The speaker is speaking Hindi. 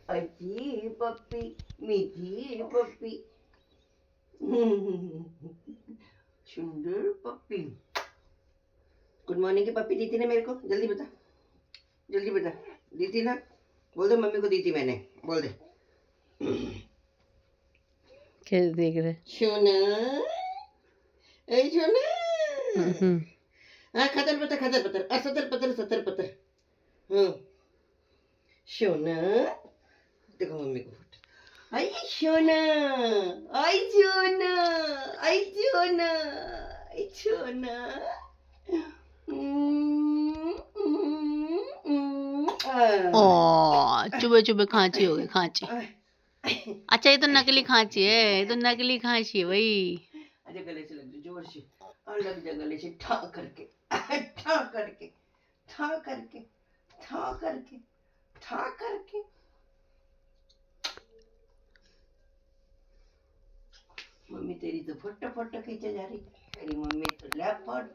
अच्छी पप्पी, मीठी पप्पी, सुंदर पप्पी। गुड मॉर्निंग की पप्पी दी थी ना मेरे को, जल्दी बता, जल्दी बता। दी थी ना, बोल दे मम्मी को दी थी मैंने, बोल दे। कैसे देख रहे? सोना, ए सोना। हाँ खतर पतर खतर पतर, सतर पतर सतर पतर। हाँ सोना, देखो मम्मी को फोटो। आई सोना, आई सोना, आई सोना, आई सोना। ओ चुबे चुबे खांची हो गई, खांची। अच्छा ये तो नकली खांची है, ये तो नकली खांची है भाई। अच्छा गले से लग जा जोर से, और लग जा गले से, ठा करके, ठा करके, ठा करके, ठा करके, ठा करके। मम्मी तेरी तो फोटो फोटो खींचे जा रही, तेरी मम्मी तो लैपटॉप